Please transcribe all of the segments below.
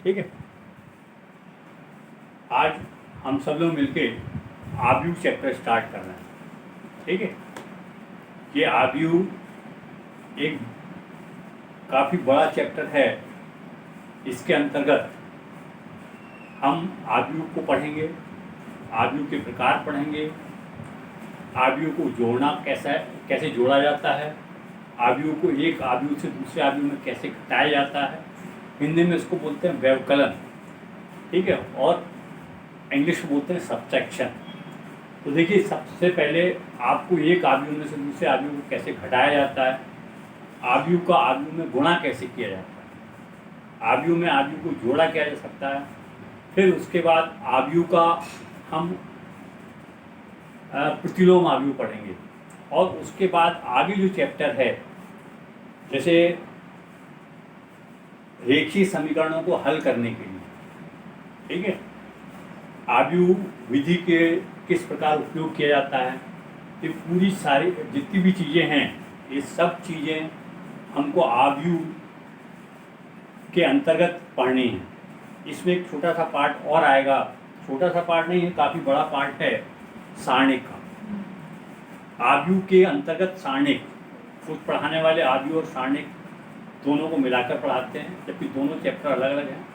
ठीक है। आज हम सब लोग मिलके आबयू चैप्टर स्टार्ट कर रहे हैं। ठीक है। ये आबयू एक काफ़ी बड़ा चैप्टर है। इसके अंतर्गत हम आबयू को पढ़ेंगे, आबयू के प्रकार पढ़ेंगे, आबयू को जोड़ना कैसे जोड़ा जाता है, आबयू को एक आबयू से दूसरे आबयू में कैसे घटाया जाता है। हिंदी में इसको बोलते हैं व्यवकलन। ठीक है। और इंग्लिश में बोलते हैं सब्ट्रैक्शन। तो देखिए, सबसे पहले आपको एक आबयू में से दूसरे आबयू को कैसे घटाया जाता है, आबयू का आबयू में गुणा कैसे किया जाता है, आबयू में आबयू को जोड़ा किया जा सकता है। फिर उसके बाद आबयू का हम प्रतिलोम आबयू पढ़ेंगे। और उसके बाद आगे जो चैप्टर है, जैसे रेखीय समीकरणों को हल करने के लिए, ठीक है, आबयू विधि के किस प्रकार उपयोग किया जाता है, ये पूरी सारी जितनी भी चीज़ें हैं, ये सब चीज़ें हमको आबयू के अंतर्गत पढ़नी है। इसमें एक छोटा सा पार्ट और आएगा, छोटा सा पार्ट नहीं है, काफ़ी बड़ा पार्ट है, सारणिक का। आबयू के अंतर्गत सारणिक, कुछ पढ़ाने वाले आबयू और सारणिक दोनों को मिलाकर पढ़ाते हैं, जबकि दोनों चैप्टर अलग अलग हैं,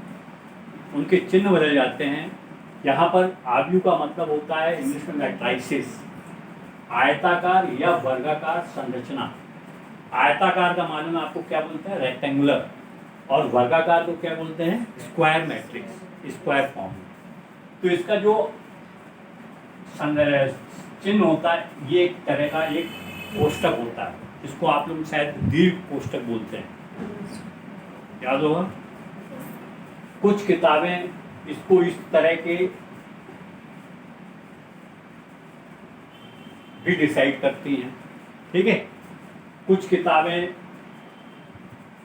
उनके चिन्ह बदल जाते हैं। यहाँ पर आबयू का मतलब होता है इंग्लिश में मैट्राइसिस, आयताकार या वर्गाकार संरचना। आयताकार का मालूम आपको क्या बोलते हैं, रेक्टेंगुलर, और वर्गाकार को क्या बोलते हैं, स्क्वायर मैट्रिक्स, स्क्वायर फॉर्म। तो इसका जो चिन्ह होता है, ये एक तरह का एक कोष्टक होता है, इसको आप लोग शायद दीर्घ कोष्टक बोलते हैं, याद होगा। कुछ किताबें इसको इस तरह के भी डिसाइड करती हैं, ठीक है। कुछ किताबें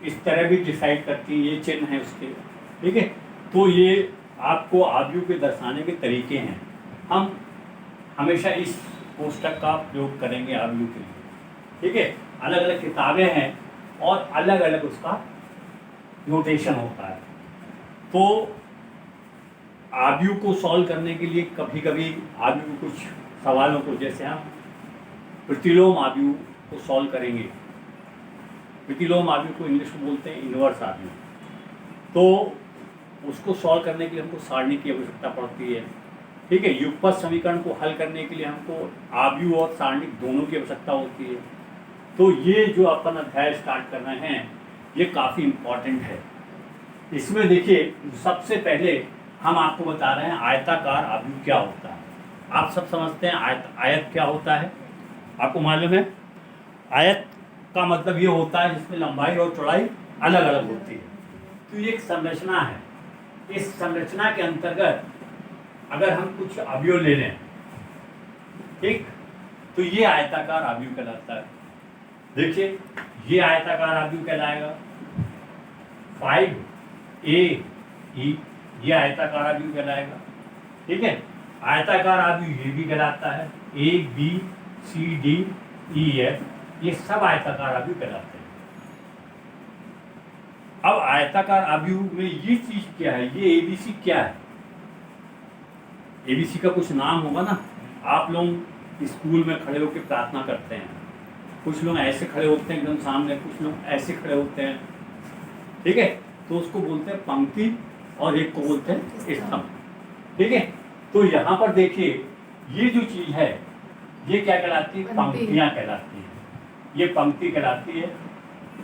इस तरह भी डिसाइड करती हैं, ये चिन्ह है उसके, ठीक है। तो ये आपको आबयू के दर्शाने के तरीके हैं। हम हमेशा इस कोष्टक का प्रयोग करेंगे आबयू के लिए, ठीक है। अलग अलग किताबें हैं और अलग अलग उसका नोटेशन होता है। तो आबयू को सॉल्व करने के लिए कभी कभी आबयू कुछ सवालों को, जैसे हम प्रतिलोम आबयू को सॉल्व करेंगे, प्रतिलोम आबयू को इंग्लिश में बोलते हैं इनवर्स आबयू, तो उसको सॉल्व करने के लिए हमको सारणी की आवश्यकता पड़ती है, ठीक है। युगपत समीकरण को हल करने के लिए हमको आबयू और सारणी दोनों की आवश्यकता होती है। तो ये जो अपन अध्याय स्टार्ट कर रहे हैं, ये काफ़ी इम्पॉर्टेंट है। इसमें देखिए, सबसे पहले हम आपको बता रहे हैं आयताकार आबयू क्या होता है। आप सब समझते हैं आयत क्या होता है, आपको मालूम है। आयत का मतलब ये होता है जिसमें लंबाई और चौड़ाई अलग अलग होती है। तो ये एक संरचना है। इस संरचना के अंतर्गत अगर हम कुछ अवयव ले लें, ठीक, तो ये आयताकार आबयू कहलाता है। देखिए, ये आयताकार आबयू कहलाएगा। 5AE, ये आयताकार आबयू कहलाएगा, ठीक है। आयताकार आबयू ये भी कहलाता है, ABCDEF, ये सब आयताकार आबयू कहलाते हैं। अब आयताकार आबयू में ये चीज क्या है, ये ABC क्या है। ABC का कुछ नाम होगा ना। आप लोग स्कूल में खड़े होकर प्रार्थना करते हैं, कुछ लोग ऐसे खड़े होते हैं एकदम सामने, कुछ लोग ऐसे खड़े होते हैं, ठीक है। तो उसको बोलते हैं पंक्ति और एक को बोलते हैं स्तंभ, ठीक है। तो यहाँ पर देखिए, ये जो चीज है ये क्या कहलाती है, पंक्तियाँ कहलाती हैं। ये पंक्ति कहलाती है,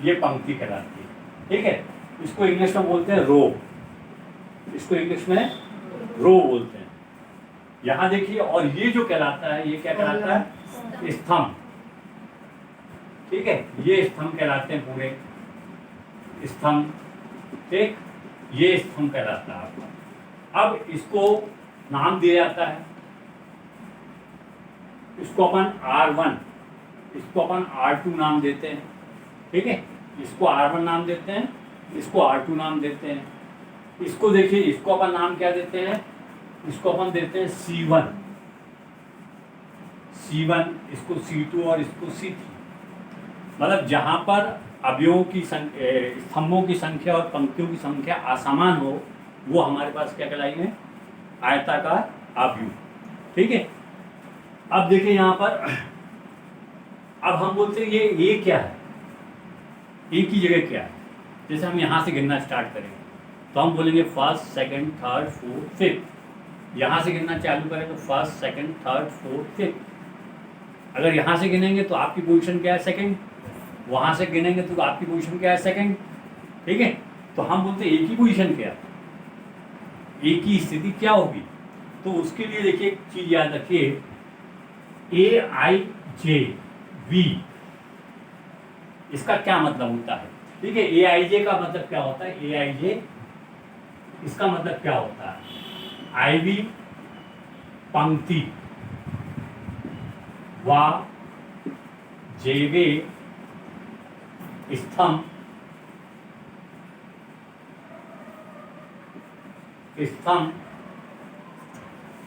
ये पंक्ति कहलाती है, ठीक है। इसको इंग्लिश में बोलते हैं रो, इसको इंग्लिश में रो बोलते हैं। यहाँ देखिए, और ये जो कहलाता है, ये क्या कहलाता है, स्तंभ, ठीक है। ये स्तंभ कहलाते हैं, पूरे स्तंभ, ठीक, ये स्तंभ कहलाता है आपका। अब इसको नाम दिया जाता है, इसको अपन R1, इसको अपन R2 नाम देते हैं, ठीक है। इसको R1 नाम देते हैं, इसको R2 नाम देते हैं। इसको देखिए, इसको अपन नाम क्या देते हैं, इसको अपन देते हैं C1, इसको C2 और इसको C3। मतलब जहाँ पर अवयवों की स्तंभों की संख्या और पंक्तियों की संख्या असमान हो, वो हमारे पास क्या कहलाएंगे, आयताकार आव्यूह। ठीक है, अब देखिए यहाँ पर, अब हम बोलते हैं ये ए क्या है, ए की जगह क्या है। जैसे हम यहाँ से गिनना स्टार्ट करेंगे तो हम बोलेंगे first, second, third, fourth, fifth. यहाँ से गिनना चालू करें तो first, second, third, fourth, fifth. अगर यहाँ से गिनेंगे तो आपकी पोजीशन क्या है, सेकंड। वहाँ से गिनेंगे तो आपकी पोजीशन क्या है, सेकंड। ठीक है, तो हम बोलते हैं ए की पोजीशन क्या है, ए की स्थिति क्या होगी। तो उसके लिए देखिए एक चीज याद रखिए, AIJV, इसका क्या मतलब होता है। ठीक है, AIJ का मतलब क्या होता है, AIJ इसका मतलब क्या होता है, आईवी पंक्ति व जेवे स्तंभ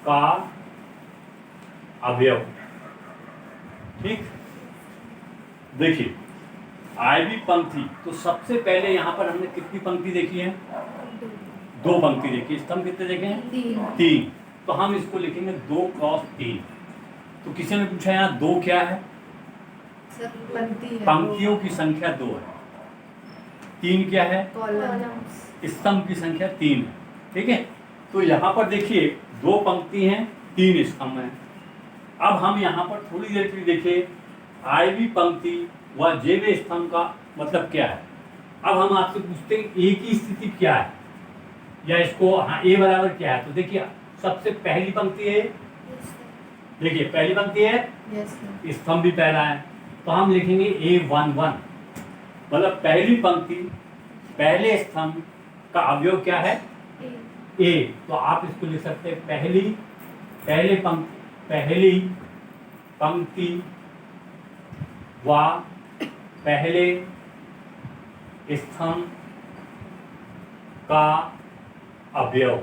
का अवयव। ठीक, देखिए आईवी पंक्ति, तो सबसे पहले यहाँ पर हमने कितनी पंक्ति देखी है, 2 पंक्ति देखी। स्तंभ कितने देखे हैं, 3। तो हम इसको लिखेंगे 2 क्रॉस 3। तो किसी ने पूछा यहाँ 2 क्या है, पंक्तियों की संख्या 2 है। 3 क्या है, स्तंभ की संख्या 3 है। ठीक है, तो यहाँ पर देखिए 2 पंक्ति हैं, 3 स्तंभ हैं। अब हम यहाँ पर थोड़ी देर के लिए देखिए आईवी पंक्ति व जेवे स्तंभ का मतलब क्या है। अब हम आपसे पूछते हैं ए की स्थिति क्या है, या इसको हाँ ए बराबर क्या है। तो देखिए सबसे पहली पंक्ति है, देखिए पहली पंक्ति है, स्तंभ भी पहला है, तो हम लिखेंगे A11, मतलब पहली पंक्ति पहले स्तंभ का अवयव क्या है, ए। तो आप इसको लिख सकते हैं पहली पंक्ति व पहले स्तंभ का अवयव।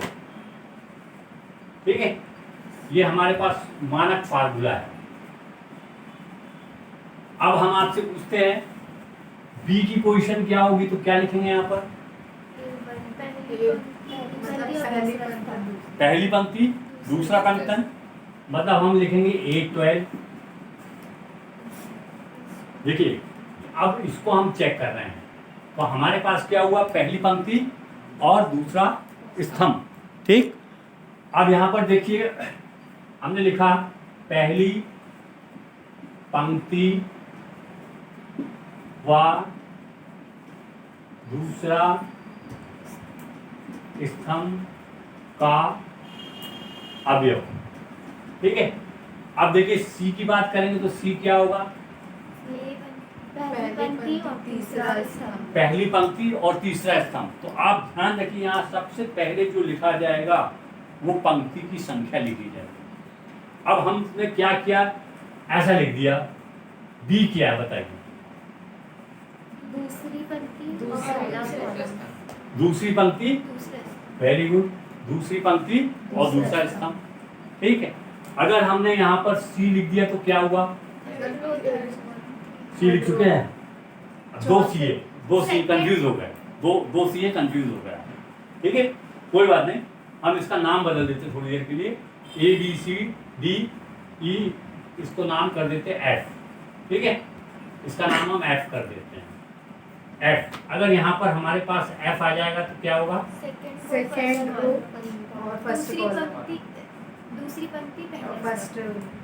ठीक है, ये हमारे पास मानक फार्मूला है। अब हम आपसे पूछते हैं बी की पोजीशन क्या होगी, तो क्या लिखेंगे यहाँ पर, पहली पंक्ति दूसरा पंक्तन, मतलब हम लिखेंगे A12। देखिए अब इसको हम चेक कर रहे हैं, तो हमारे पास क्या हुआ, पहली पंक्ति और दूसरा स्तंभ। ठीक, अब यहाँ पर देखिए हमने लिखा पहली पंक्ति व दूसरा स्तंभ का अवयव। ठीक है, अब देखिए सी की बात करेंगे तो सी क्या होगा, पहली पंक्ति और तीसरा स्तंभ। तो आप ध्यान रखिए यहाँ सबसे पहले जो लिखा जाएगा वो पंक्ति की संख्या लिखी जाएगी। अब हमने क्या किया, ऐसा लिख दिया। बी क्या है बताइए, दूसरी पंक्ति, वेरी गुड, दूसरी पंक्ति और दूसरा स्तंभ। ठीक है, अगर हमने यहाँ पर सी लिख दिया तो क्या हुआ, सी लिख चुके हैं, 2 सी कंफ्यूज हो गए, दो सी कंफ्यूज हो गया। ठीक है, कोई बात नहीं, हम इसका नाम बदल देते थोड़ी देर के लिए, ABCDE, इसको नाम कर देते F। ठीक है, इसका नाम हम F कर देते हैं, F। अगर यहाँ पर हमारे पास F आ जाएगा तो क्या होगा, सेकेंड रो और फर्स्ट दूसरी पंक्ति फर्स्ट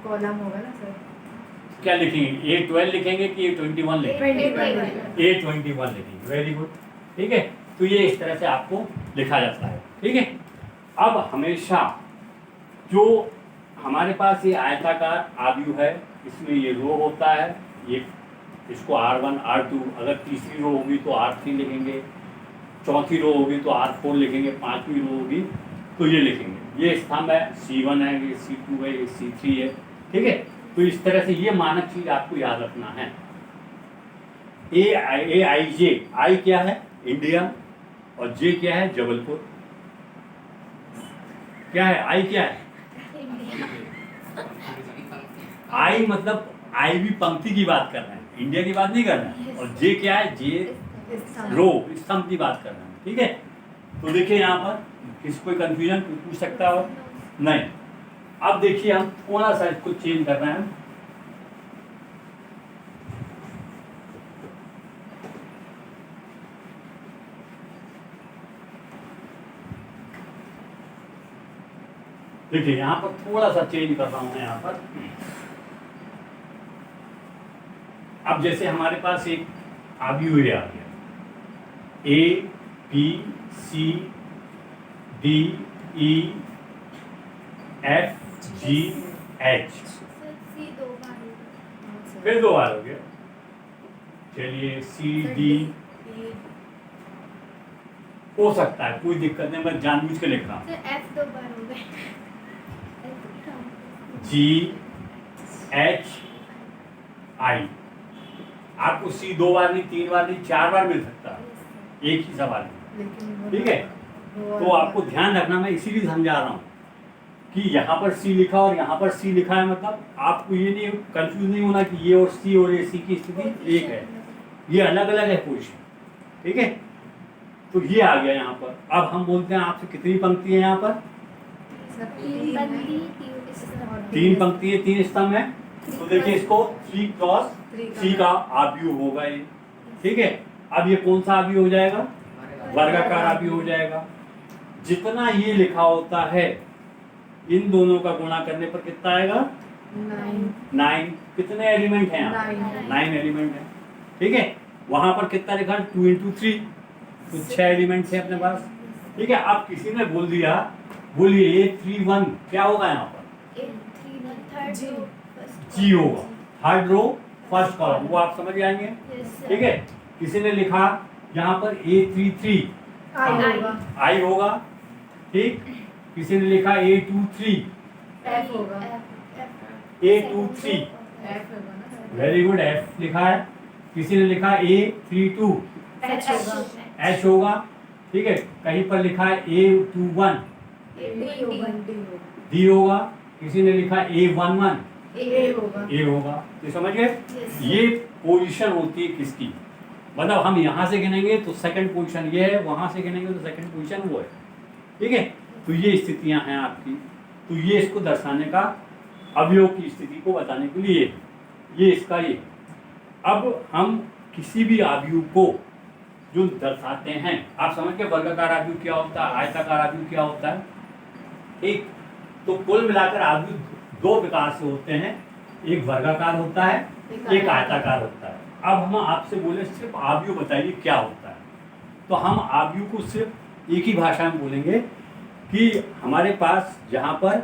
कॉलम होगा ना सर। क्या लिखेंगे, A12 लिखेंगे कि A21 लिखेंगे, 21 A21 लिखेंगे। Very good. ठीक है, तो ये इस तरह से आपको लिखा जाता है। ठीक है, अब हमेशा जो हमारे पास ये आयताकार आव्यूह है, इसमें ये रो होता है, ये इसको R1 R2, अगर तीसरी रो होगी तो R3 लिखेंगे, चौथी रो होगी तो R4 लिखेंगे, पांचवी रो होगी तो ये लिखेंगे। ये स्तंभ है, C1 है, ये C2 है, ये C3 है। ठीक है, तो इस तरह से ये मानक चीज आपको याद रखना है। AIJ, आई क्या है, इंडिया, और जे क्या है, जबलपुर। क्या है, आई क्या है, आई मतलब आईवी पंक्ति की बात कर रहे हैं, इंडिया की बात नहीं कर रहे हैं। और जे क्या है, जे रो स्तंभ की बात कर रहे हैं। ठीक है, तो देखिए यहाँ पर किसी कोई कंफ्यूजन पूछ सकता हो नहीं। अब देखिए हम थोड़ा सा इसको चेंज कर रहे हैं। देखिए यहाँ पर थोड़ा सा चेंज कर रहा हूं मैं यहाँ पर। अब जैसे हमारे पास एक आव्यूह आ गया, A B C D E F G H, sir C 2 बार होगा। फिर 2 बार हो गया। चलिए सी डी हो सकता है, कोई दिक्कत नहीं, मैं जानबूझ के लिख रहा हूँ। सर एफ 2 बार हो गए। जी एच आई, आपको सी 2 बार नहीं, 3 बार नहीं, 4 बार मिल सकता है एक ही सवाल में। लेकिन ठीक है, तो आपको ध्यान रखना, मैं इसीलिए समझा रहा हूँ कि यहाँ पर सी लिखा और यहाँ पर सी लिखा है, मतलब आपको ये नहीं कंफ्यूज नहीं होना कि ये और ये सी की स्थिति एक है, ये अलग अलग है पोजीशन। ठीक है, तो ये आ गया यहाँ पर। अब हम बोलते हैं आपसे कितनी पंक्ति है यहाँ पर? 3 पंक्ति 3 पंक्ति है, 3 स्तंभ है। तो देखिए इसको 3 क्रॉस 3 का आव्यूह होगा ये। ठीक है, अब ये कौन सा आव्यूह हो जाएगा? वर्गाकार आव्यूह हो जाएगा। जितना ये लिखा होता है इन दोनों का गुणा करने पर कितना आएगा? 9। कितने एलिमेंट हैं यहाँ? 9 एलिमेंट हैं। ठीक है, वहां पर कितना लिखा है? 2 into 3, तो 6 एलिमेंट है अपने पास। ठीक है, अब किसी ने बोल दिया, बोलिए 3 1 क्या होगा यहाँ पर? जी होगा, थर्ड रो फर्स्ट कॉलम, वो आप समझ जाएंगे। ठीक है, किसी ने लिखा यहाँ पर A33 आई होगा। ठीक, किसी ने लिखा A23 एफ होगा। A23 एफ होगा ना। वेरी गुड, F लिखा है। किसी ने लिखा A32 एच होगा। H होगा। ठीक है, कहीं पर लिखा है A21 डी होगा। D होगा। किसी ने लिखा A11 ए होगा। A होगा। तो समझ गए, ये पोजीशन होती है किसकी, मतलब हम यहाँ से गिनेंगे तो सेकंड पोजीशन ये है, वहां से गिनेंगे तो सेकंड पोजीशन वो है। ठीक है, तो ये स्थितियां हैं आपकी। तो ये इसको दर्शाने का, अवयव की स्थिति को बताने के लिए ये इसका ये। अब हम किसी भी आव्यूह को जो दर्शाते हैं, आप समझ के वर्गाकार आव्यूह क्या होता है, आयताकार आव्यूह क्या होता है। ठीक, तो कुल मिलाकर आव्यूह 2 प्रकार से होते हैं, एक वर्गाकार होता है, एक आयताकार होता है। अब हम आपसे बोले सिर्फ आव्यूह बताइए क्या होता है, तो हम आव्यूह को सिर्फ एक ही भाषा में बोलेंगे कि हमारे पास जहाँ पर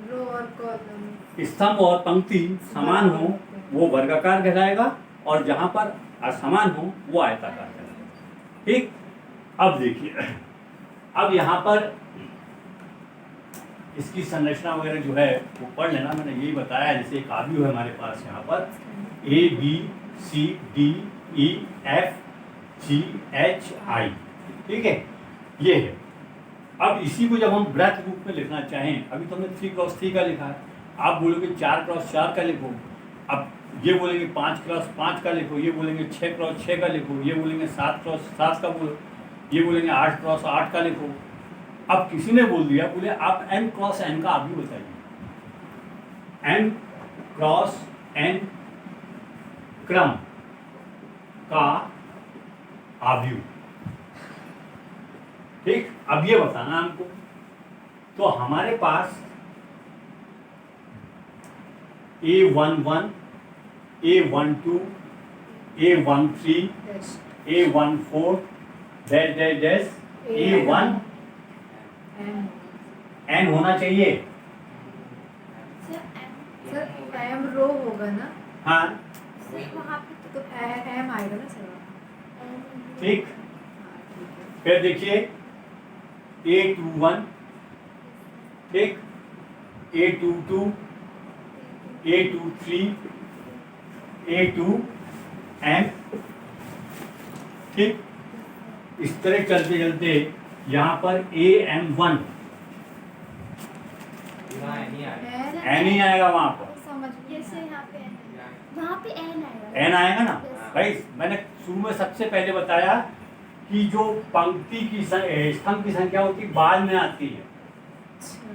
रो और कॉलम स्तंभ और पंक्ति समान हो वो वर्गाकार कहलाएगा, और जहाँ पर असमान हो वो आयताकार कहलाएगा। ठीक, अब देखिए, अब यहाँ पर इसकी संरचना वगैरह जो है वो पढ़ लेना, मैंने यही बताया। जैसे एक आव्यूह है हमारे पास यहाँ पर A B C D E F G H I। ठीक है, ये है। अब इसी को जब हम वृत्त रूप में लिखना चाहें, अभी तो हमने 3 क्रॉस 3 का लिखा है, आप बोलोगे 4 क्रॉस 4 का लिखो, अब ये बोलेंगे 5 क्रॉस 5 का लिखो, ये बोलेंगे 6 क्रॉस 6 का लिखो, ये बोलेंगे 7 क्रॉस 7 का बोलो, ये बोलेंगे 8 क्रॉस 8 का लिखो। अब किसी ने बोल दिया, बोले आप n क्रॉस n का आव्यूह बताइए। n क्रॉस n क्रम का आव्यूह। ठीक, अब ये बताना हमको। तो हमारे पास A11 A12 A13 A14 dash dash dash A1 N होना चाहिए। सर एम रो होगा ना, हाँ, वहाँ पे तो एम आएगा ना सर। ठीक, फिर देखिए A21, ठीक, A22 A23 A2M। ठीक, इस तरह चलते चलते यहाँ पर AM1 N ही आएगा वहाँ पर। समझ जैसे यहाँ पे N है, वहाँ पे N आएगा। N आएगा ना भाई, मैंने शुरू में सबसे पहले बताया कि जो पंक्ति की स्तंभ की संख्या होती है बाद में आती है, अच्छा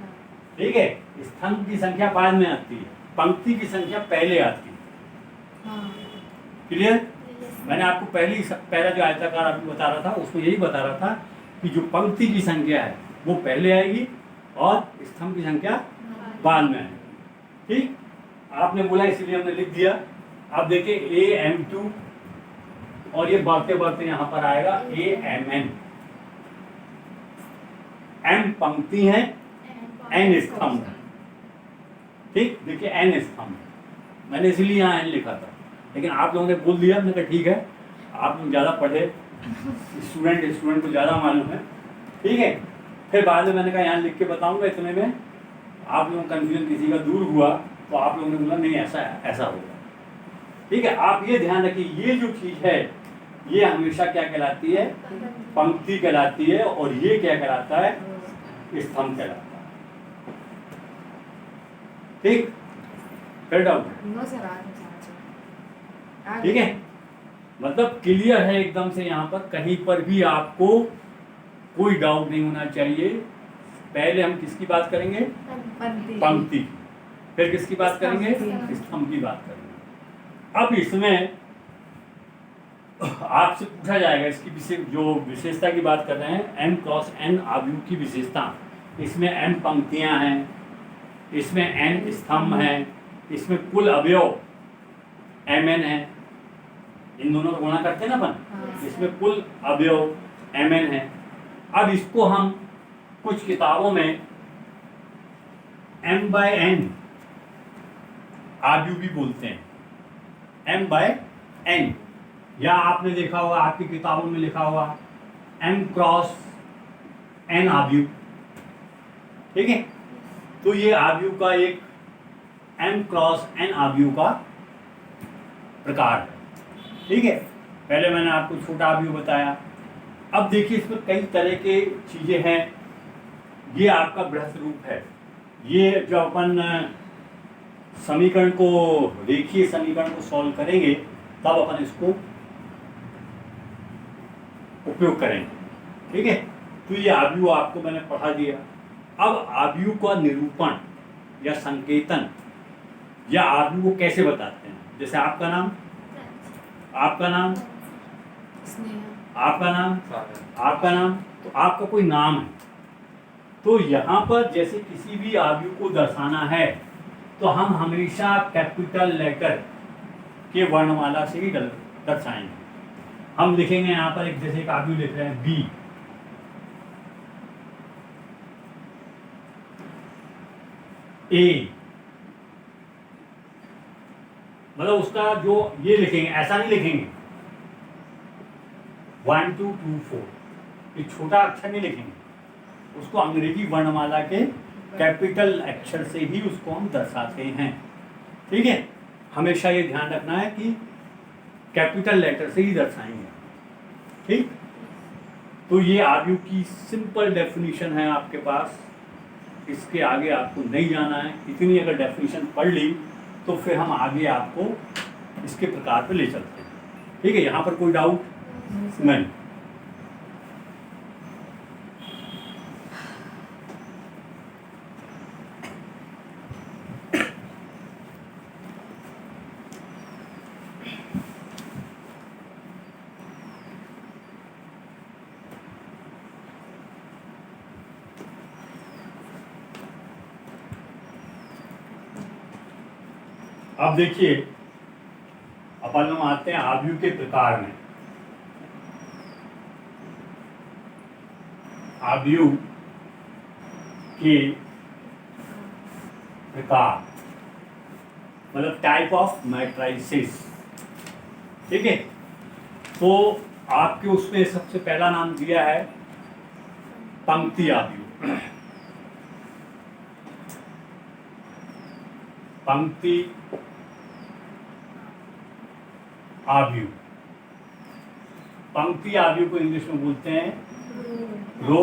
ठीक है। स्तंभ की संख्या बाद में आती है, पंक्ति की संख्या पहले आती है। हाँ क्लियर? Yes. मैंने आपको पहला जो आयताकार आपको बता रहा था उसमें यही बता रहा था कि जो पंक्ति की संख्या है वो पहले आएगी और स्तंभ की संख्या बाद में आएगी। ठीक, आपने बोला इसलिए हमने लिख दिया। आप देखिए AM2 और ये बढ़ते बढ़ते यहाँ पर आएगा AMN। M पंक्ति है, N स्तंभ है। ठीक, देखिए N स्तंभ, मैंने इसलिए यहाँ N लिखा था, लेकिन आप लोगों ने बोल दिया। मैंने कहा ठीक है, आप लोग ज़्यादा पढ़े, स्टूडेंट को ज़्यादा मालूम है, ठीक है। फिर बाद में मैंने कहा यहाँ लिख के बताऊंगा, इतने में आप लोगों का कन्फ्यूजन किसी का दूर हुआ तो आप लोगों ने बोला नहीं ऐसा होगा। ठीक है, आप ये ध्यान रखिए, ये जो चीज़ है ये हमेशा क्या कहलाती है? पंक्ति कहलाती है, और ये क्या कहलाता है? स्तंभ कहलाता है। ठीक, फिर डाउट? नो सर आगे ठीक है, मतलब क्लियर है एकदम से। यहाँ पर कहीं पर भी आपको कोई डाउट नहीं होना चाहिए। पहले हम किसकी बात करेंगे? पंक्ति की। फिर किसकी बात करेंगे? स्तंभ की बात करेंगे। अब इसमें आपसे पूछा जाएगा इसकी जो विशेषता की बात कर रहे हैं, M क्रॉस N आव्यूह की विशेषता। इसमें M पंक्तियां हैं, इसमें N स्तंभ हैं, इसमें कुल अवयव MN है। इन दोनों का गुणा करते हैं ना अपन, इसमें कुल अवयव MN है। अब इसको हम कुछ किताबों में M/N आव्यूह भी बोलते हैं, M/N, या आपने देखा होगा आपकी किताबों में लिखा हुआ M क्रॉस N आव्यूह। ठीक है, तो ये आव्यूह का एक M क्रॉस N आव्यूह का प्रकार है। ठीक है, पहले मैंने आपको छोटा आव्यूह बताया। अब देखिए इसमें कई तरह के चीजें हैं। ये आपका बृहत रूप है। ये जो अपन समीकरण को, रेखीय समीकरण को सॉल्व करेंगे तब अपन इसको उपयोग करेंगे। ठीक है, तो ये आव्यूह आपको मैंने पढ़ा दिया। अब आव्यूह का निरूपण या संकेतन या आव्यूह को कैसे बताते हैं? जैसे आपका नाम, आपका नाम, आपका नाम, आपका नाम, तो आपका कोई नाम है, तो यहाँ पर जैसे किसी भी आव्यूह को दर्शाना है तो हम हमेशा कैपिटल लेटर के वर्णमाला से ही दर्शाएंगे। हम लिखेंगे यहाँ पर एक, जैसे एक आव्यूह लिख रहे हैं B, A, मतलब उसका जो ये लिखेंगे, ऐसा नहीं लिखेंगे 1 2 2 4, ये छोटा अक्षर नहीं लिखेंगे, उसको अंग्रेजी वर्णमाला के कैपिटल अक्षर से ही उसको हम दर्शाते हैं। ठीक है, हमेशा ये ध्यान रखना है कि कैपिटल लेटर से ही दर्शाएंगे। ठीक, तो ये आव्यूह की सिंपल डेफिनेशन है आपके पास, इसके आगे आपको नहीं जाना है। इतनी अगर डेफिनेशन पढ़ ली तो फिर हम आगे आपको इसके प्रकार पे ले चलते हैं। ठीक है, यहाँ पर कोई डाउट नहीं। अब देखिए अपन हम आते हैं आव्यूह के प्रकार में। आव्यूह के प्रकार मतलब टाइप ऑफ मैट्रिसेस। ठीक है, तो आपके उसमें सबसे पहला नाम दिया है पंक्ति आव्यूह। पंक्ति आव्यूह, पंक्ति आव्यूह को इंग्लिश में बोलते हैं रो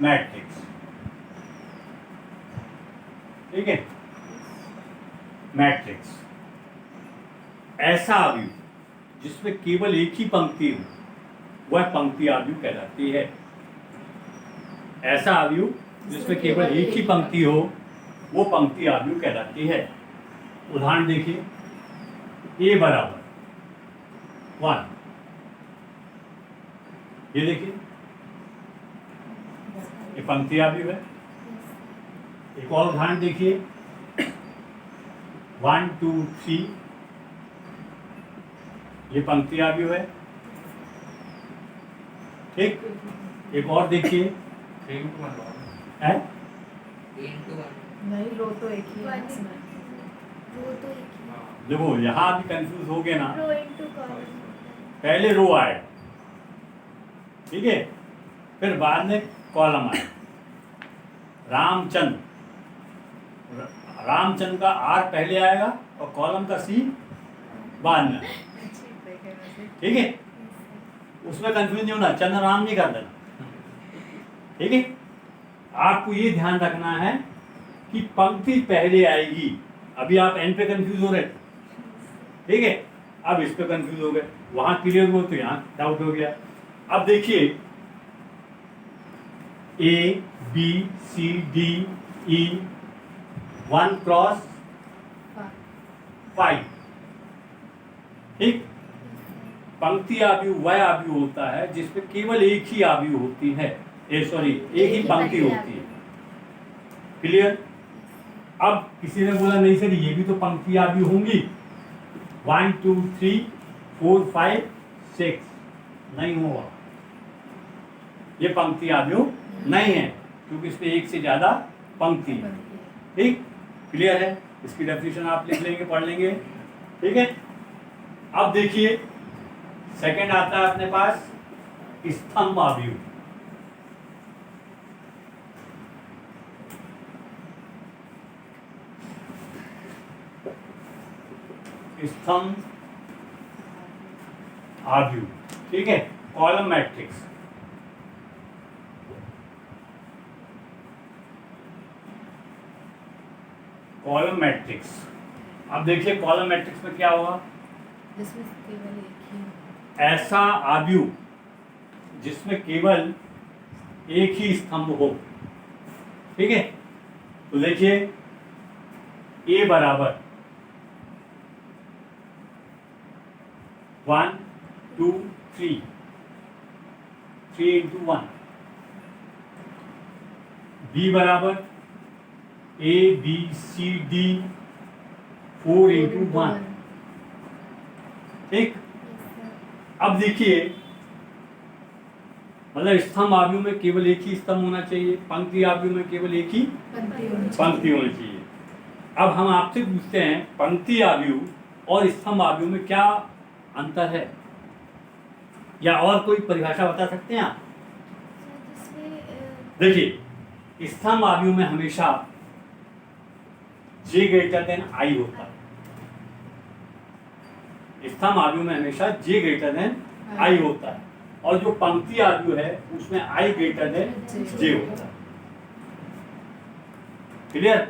मैट्रिक्स। ठीक है, मैट्रिक्स ऐसा आव्यूह जिसमें केवल एक ही पंक्ति हो वह पंक्ति आव्यूह कहलाती है। ऐसा आव्यूह जिसमें केवल एक ही पंक्ति हो वो पंक्ति आव्यूह कहलाती है। उदाहरण देखिए, ए बराबर 1, ये देखिए ये पंक्ति आव्यूह है। एक और उदाहरण देखिए, 1 2 3, ये पंक्ति आव्यूह है। ठीक, एक और देखिए, 3 into 1 है 3 into 1 नहीं, रो तो एक ही है One इसमें। वो तो एक ही हाँ देखो यहाँ भी कंफ्यूज हो गए ना, रो इनटू कॉलम पहले रो आए, ठीक है, फिर बाद में कॉलम आए। रामचंद्र, रामचंद्र का आर पहले आएगा और कॉलम का सी बाद में, ठीक है, उसमें कंफ्यूज नहीं होना, चंद्र राम नहीं कर देना, ठीक है। आपको ये ध्यान रखना है कि पंक्ति पहले आएगी। अभी आप एन पे कंफ्यूज हो रहे थे, ठीक है, अब इस पे कंफ्यूज हो गए, वहां क्लियर हो तो यहाँ डाउट हो गया। अब देखिए, A B C D E 1 cross 5, ठीक। पंक्ति आव्यूह वह आव्यूह होता है जिसमें केवल एक ही आव्यूह होती है, एक ही पंक्ति होती है। क्लियर। अब किसी ने बोला नहीं सर ये भी तो पंक्ति आव्यूह होंगी, 1 2 3 4 5 6, नहीं होगा, ये पंक्ति आव्यूह नहीं है क्योंकि इसमें एक से ज्यादा पंक्ति है। ठीक, क्लियर है। इसकी डेफिनेशन आप लिख लेंगे, पढ़ लेंगे, ठीक है। अब देखिए सेकंड आता है अपने पास स्तंभ आव्यूह। स्तंभ आव्यूह, ठीक है, कॉलम मैट्रिक्स। कॉलम मैट्रिक्स, अब देखिए कॉलम मैट्रिक्स में क्या होगा, जिसमें केवल एक ही ऐसा आव्यूह जिसमें केवल एक ही स्तंभ हो, ठीक है। तो देखिए ए बराबर 1 2 3, 3 into 1, बी बराबर A B C D 4 into 1, ठीक। अब देखिए, मतलब स्तंभ आव्यूह में केवल एक ही स्तंभ होना चाहिए, पंक्ति आव्यूह में केवल एक ही पंक्ति होनी चाहिए। अब हम आपसे पूछते हैं पंक्ति आव्यूह और स्तंभ आव्यूह में क्या अंतर है, या और कोई परिभाषा बता सकते हैं आप? देखिए स्तंभ आव्यूह में हमेशा J ग्रेटर देन I होता है, स्तंभ आव्यूह में हमेशा J ग्रेटर देन I होता है, और जो पंक्ति आव्यूह है उसमें I ग्रेटर देन J होता है। क्लियर।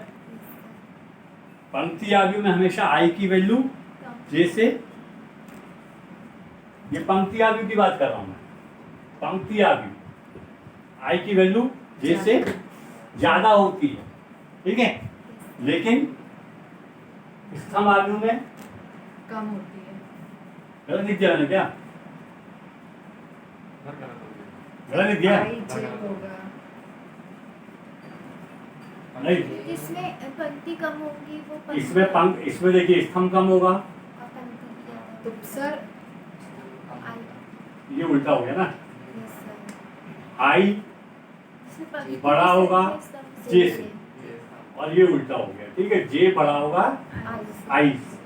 पंक्ति आव्यूह में हमेशा I की वैल्यू J से, ये पंक्ति आव्यूह की बात कर रहा हूं मैं, पंक्ति आव्यूह I की वैल्यू J से ज्यादा होती है, ठीक है, लेकिन स्तंभ आव्यूह में कम होती है। गलत लिख दिया मैंने क्या? गलत लिख दिया? I J होगा। नहीं, जिसमें पंक्ति कम होगी वो पंक्ति इसमें देखिए स्तंभ कम होगा, और पंक्ति ज्यादा। तो सर आई ये उल्टा हो गया ना, यस सर, I इसमें पंक्ति बड़ा से होगा स्तंभ J से, और ये उल्टा हो गया, ठीक है, J बड़ा होगा आई I से,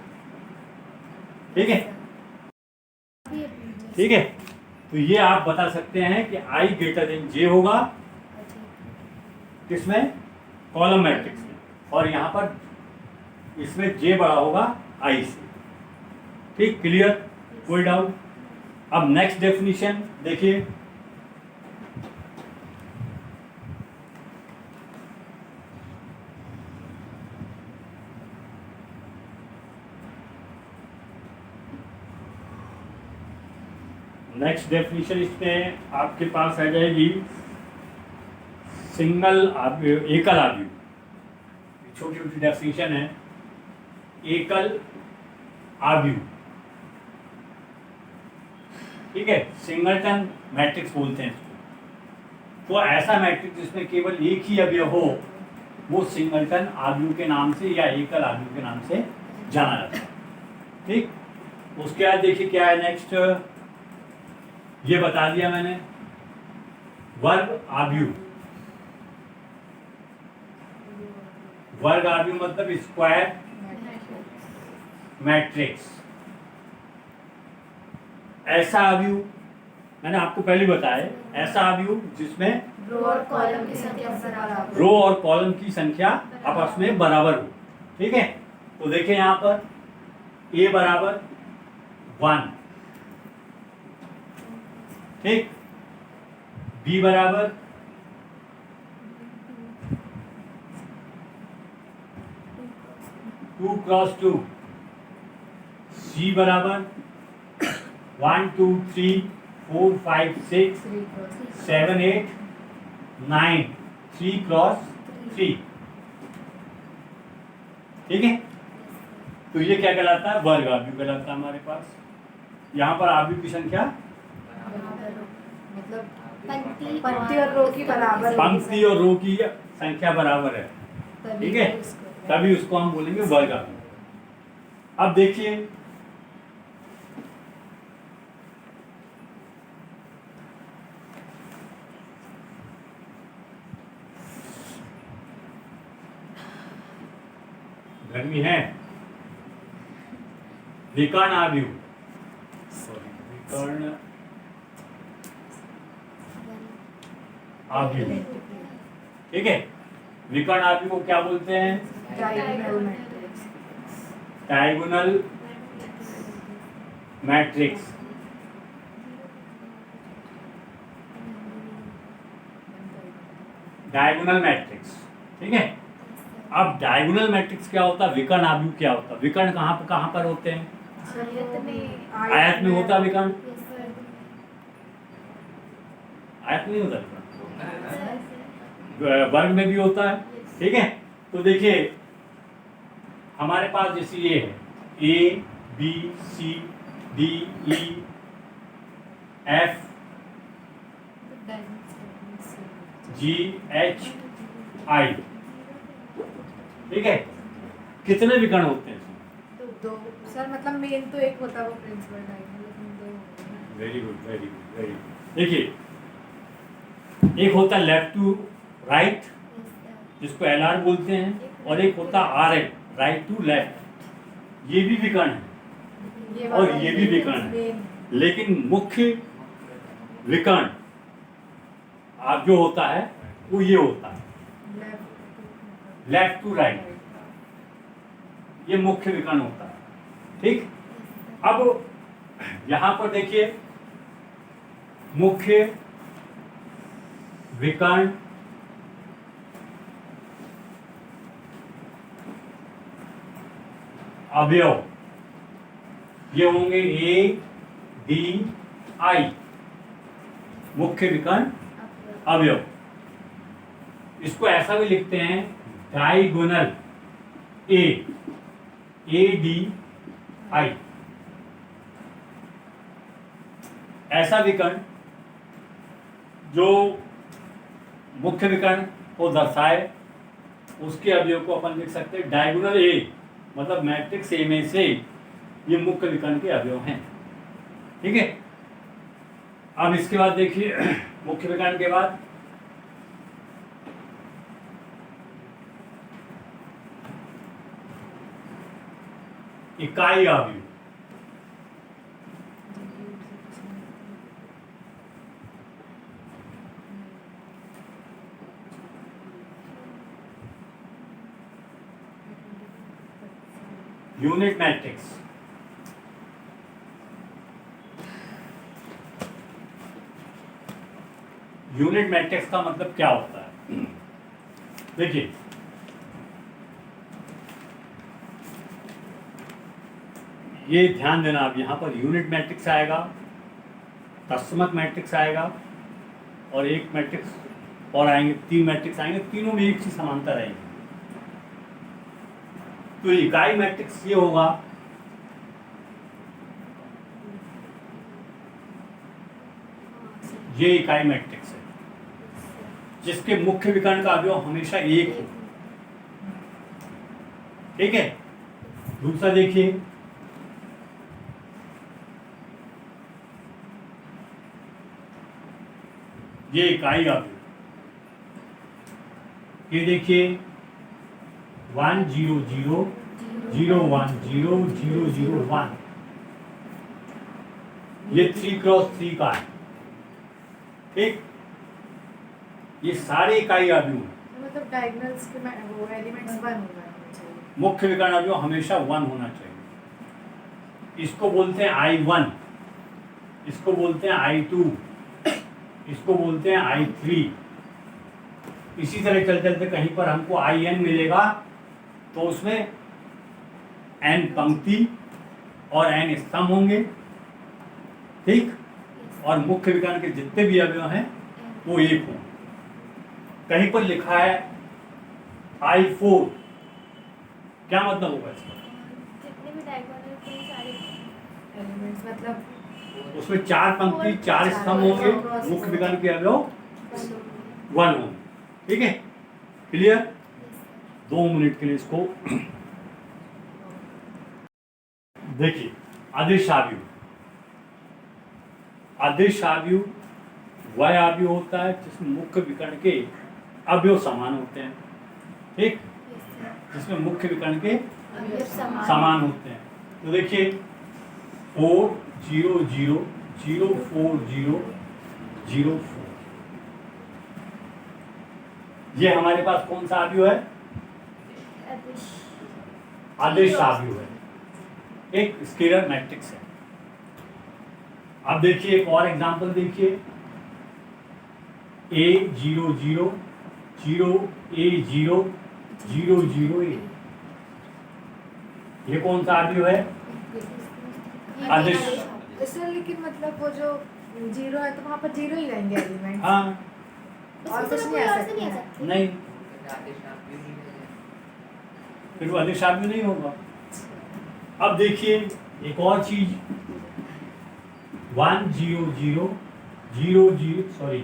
ठीक है, ठीक है। तो ये आप बता सकते हैं कि I ग्रेटर देन J होगा किसमें, कॉलम मैट्रिक्स में, और यहाँ पर इसमें J बड़ा होगा I से, ठीक, क्लियर, कोई डाउट। अब नेक्स्ट डेफिनेशन देखिए, नेक्स्ट डेफिनेशन इसमें आपके पास आ जाएगी सिंगल एकल आव्यूह। छोटी छोटी डेफिनेशन है। एकल आव्यूह, ठीक है, सिंगलटन मैट्रिक्स बोलते हैं इसको। तो ऐसा मैट्रिक्स जिसमें केवल एक ही अवयव हो वो सिंगलटन आव्यूह के नाम से या एकल आव्यूह के नाम से जाना जाता है। ठीक, उसके बाद देखिए क्या है नेक्स्ट, ये बता दिया मैंने। वर्ग आव्यूह, वर्ग आव्यूह मतलब स्क्वायर मैट्रिक्स। ऐसा आव्यूह मैंने आपको पहले ही बताया, ऐसा आव्यूह जिसमें रो और कॉलम की संख्या बराबर रो और कॉलम की संख्या आपस में बराबर हो। ठीक है, तो देखिए यहाँ पर a बराबर 1, ठीक, b बराबर 2 क्रॉस 2, c बराबर 1 2 3 4 5 6 7 8 9 3 क्रॉस 3। ठीक है, तो ये क्या कहलाता है, वर्ग आव्यूह कहलाता है हमारे पास। यहाँ पर आव्यूह की संख्या मतलब पंक्ति पंक्ति और रो की बराबर होगी। पंक्ति और रो की संख्या बराबर है, तभी ठीक है, उसको- तभी उसको हम बोलेंगे वर्ग आव्यूह। अब देखिए गर्मी है, विकर्ण आव्यूह, विकर्ण आव्यूह, ठीक है, विकर्ण आव्यूह को क्या बोलते हैं, diagonal matrix. Diagonal matrix. Diagonal matrix, ठीक है। अब डायगोनल मैट्रिक्स क्या होता है, विकर्ण आव्यूह क्या होता है। विकर्ण कहाँ पर होते हैं, आयत में होता है विकर्ण, आयत में नहीं होता विकर्ण, वर्ग में भी होता है, ठीक है। तो देखिए हमारे पास जैसे ये है A B C D E F G H I, ठीक है, कितने विकर्ण होते हैं इसमें, दो सर, मतलब मेन तो एक होता है वो प्रिंसिपल डायगोनल, लेकिन दो। Very good very good very good. देखिए एक होता है लेफ्ट टू राइट जिसको LR बोलते हैं, और एक होता है RM राइट टू लेफ्ट, ये भी विकर्ण है और वाला ये भी विकर्ण है। main। लेकिन मुख्य विकर्ण आप जो होता है वो ये होता है लेफ्ट टू राइट, ये मुख्य विकर्ण होता है, ठीक। अब यहां पर देखिए मुख्य विकर्ण अवयव ये होंगे A D I, मुख्य विकर्ण अवयव। इसको ऐसा भी लिखते हैं डायगोनल ADI, ऐसा विकर्ण जो मुख्य विकर्ण को दर्शाए उसके अवयव को अपन लिख सकते हैं डायगोनल A, मतलब मैट्रिक्स A में से ये मुख्य विकर्ण के अवयव हैं, ठीक है। अब इसके बाद देखिए मुख्य विकर्ण के बाद इकाई आव्यूह, यूनिट मैट्रिक्स, यूनिट मैट्रिक्स का मतलब क्या होता है, देखिए ये ध्यान देना, आप यहां पर यूनिट मैट्रिक्स आएगा तत्समक मैट्रिक्स आएगा और एक मैट्रिक्स और आएंगे, 3 मैट्रिक्स आएंगे, तीनों में एक सी समानता रहेगी। तो इकाई मैट्रिक्स ये होगा, ये इकाई मैट्रिक्स है जिसके मुख्य विकर्ण का अवयव हमेशा एक हो। ठीक है। दूसरा देखिए, ये इकाई अवयव, ये देखिए 1 0 0 0 1 0 0 0 1, ये 3 क्रॉस 3 का है। ठीक, ये सारे इकाई अवयव हैं। मतलब डायगोनल्स के वो एलिमेंट्स 1 होना चाहिए। मुख्य विकर्ण अवयव हमेशा 1 होना चाहिए। इसको बोलते हैं I1, इसको बोलते हैं I2, इसको बोलते हैं I3। इसी तरह चलते चलते कहीं पर हमको IN मिलेगा तो उसमें n पंक्ति और n स्तंभ होंगे। ठीक, और मुख्य विकर्ण के जितने भी अवयव हैं वो एक हों। कहीं पर लिखा है I4, क्या मतलब होगा इसका? जितने भी डायगोनल थे सारे एलिमेंट्स मतलब उसमें 4 पंक्ति 4 स्तंभ होंगे, मुख्य विकर्ण के अवयव 1 होंगे। ठीक है, क्लियर? 2 मिनट के लिए इसको देखिए। अदिश आव्यूह, अदिश आव्यूह वह आव्यूह होता है जिसमें मुख्य विकर्ण के अवयव समान होते हैं। ठीक, जिसमें मुख्य विकर्ण के समान होते हैं। तो देखिए 4 0 0 0 4 0 0 4, ये हमारे पास कौन सा आव्यूह है? अदिश आव्यूह है, एक स्केलर मैट्रिक्स है। अब देखिए एक और एग्जांपल देखिए, A 0 0 0 A 0 0 0 A, ये कौन सा आव्यूह है? अदिश। सर लेकिन मतलब वो जो 0 है तो वहाँ पर 0 ही रहेंगे एलिमेंट। हाँ, और कुछ नहीं आ सकता। नहीं, आदेश आप भी नहीं है। फिर वो अदिश आव्यूह नहीं होगा। अब देखिए एक और चीज, 1 0 0 0 0 सॉरी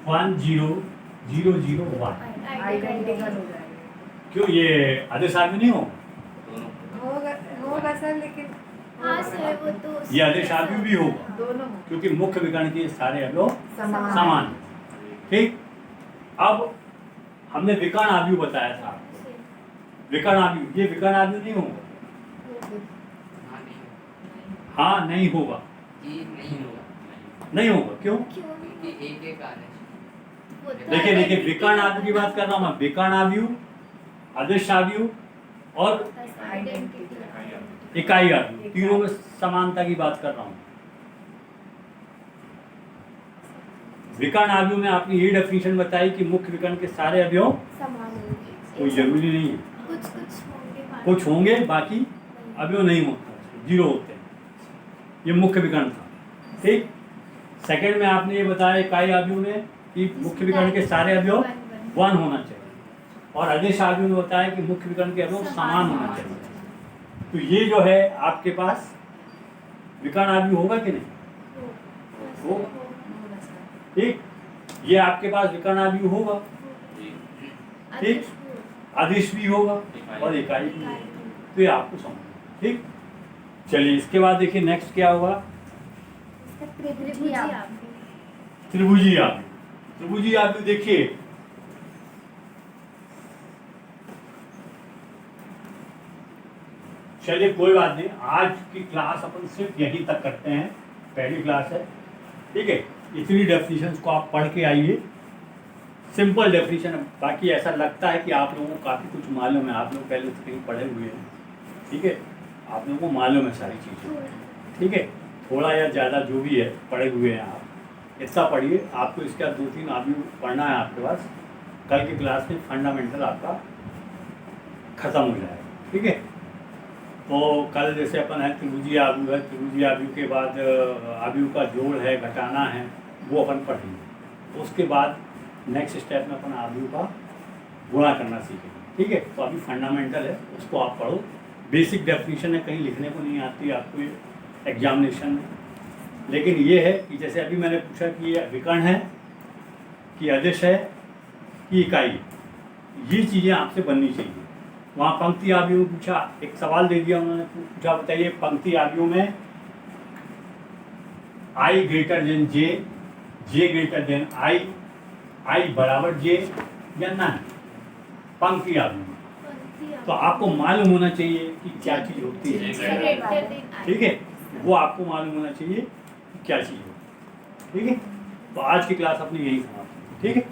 1 0 0 0 1, आइडेंटिकल हो जाएगा। क्यों ये अदिश आव्यूह नहीं होगा? होगा सर, लेकिन हाँ सर वो तो ये अदिश आव्यूह भी होगा दोनों हो। क्योंकि मुख्य विकर्ण के सारे अवयव समान। समान हैं। ठीक, अब हमने विकर्ण आव्यूह बताया था आपको। विकर्ण आव्यूह, ये विकर्ण आव्यूह नहीं होगा। हाँ नहीं हाँ नहीं होगा, ये नहीं होगा, नहीं होगा। क्यों? क्योंकि एक एक आदेश देखिए देखिए, विकर्ण आव्यूह की बात कर रहा हूँ मैं। विकर्ण आव्यूह, अदिश आव्यूह और इकाई आव्यूह, तीनों में समानता की बात कर रहा हूँ। विकर्ण आव्यूह में आपने ये डेफिनेशन बताई कि मुख्य विकर्ण के सारे अवयव समान होंगे। कोई जरूरी नहीं है, कुछ कुछ होंगे, कुछ होंगे बाकी अवयव नहीं होते, 0 होते हैं। ये मुख्य विकर्ण था। ठीक, सेकंड में आपने ये बताया इकाई आव्यूह में कि मुख्य विकर्ण के सारे अवयव 1 होना चाहिए, और अदिश आव्यूह में बताया कि मुख्य विकर्ण के अवयव समान होना चाहिए। तो ये जो है आपके पास विकर्ण आव्यूह होगा कि नहीं? होगा। ठीक, ये आपके पास विकर्ण आव्यूह होगा, ठीक, अदिश भी होगा और इकाई भी होगा। तो ये आपको समझना। ठीक, चलिए इसके बाद देखिए नेक्स्ट क्या होगा? त्रिभुजी आप त्रिभुजी आव्यूह। त्रिभुजी आव्यूह देखिए, चलिए कोई बात नहीं, आज की क्लास अपन सिर्फ यहीं तक करते हैं, पहली क्लास है। ठीक है, इतनी डेफिनेशंस को आप पढ़ के आइए, सिंपल डेफिनेशन है। बाकी ऐसा लगता है कि आप लोगों को काफ़ी कुछ मालूम है, आप लोग पहले से कहीं पढ़े हुए हैं। ठीक है, आप लोगों को मालूम है सारी चीज़ें। ठीक है, थोड़ा या ज़्यादा जो भी है पढ़े हुए हैं आप, इतना पढ़िए। आपको इसके बाद 2-3 आव्यूह पढ़ना है आपके पास। कल की क्लास में फंडामेंटल आपका ख़त्म हो जाएगा। ठीक है, तो कल जैसे अपन है त्रिभुजीय आव्यूह है, त्रिभुजीय आव्यूह के बाद आव्यूह का जोड़ है, घटाना है, वो अपन पढ़ेंगे। उसके बाद नेक्स्ट स्टेप में अपन आव्यूह का गुणा करना सीखेंगे। ठीक है, तो अभी फंडामेंटल है, उसको आप पढ़ो। बेसिक डेफिनेशन है, कहीं लिखने को नहीं आती आपको एग्जामिनेशन में, लेकिन ये है कि जैसे अभी मैंने पूछा कि ये विकर्ण है कि अदिश है कि इकाई, ये चीज़ें आपसे बननी चाहिए। वहाँ पंक्ति आव्यूह में पूछा, एक सवाल दे दिया उन्होंने, पूछा बताइए पंक्ति आव्यूह में I greater than J, J greater than I, I बराबर जे या ना, पंक्ति आव्यूह में। तो आपको मालूम होना चाहिए कि क्या चीज़ होती है। ठीक है, वो आपको मालूम होना चाहिए कि क्या चीज़ होती है। ठीक है, तो आज की क्लास अपनी यही समाप्त। ठीक है।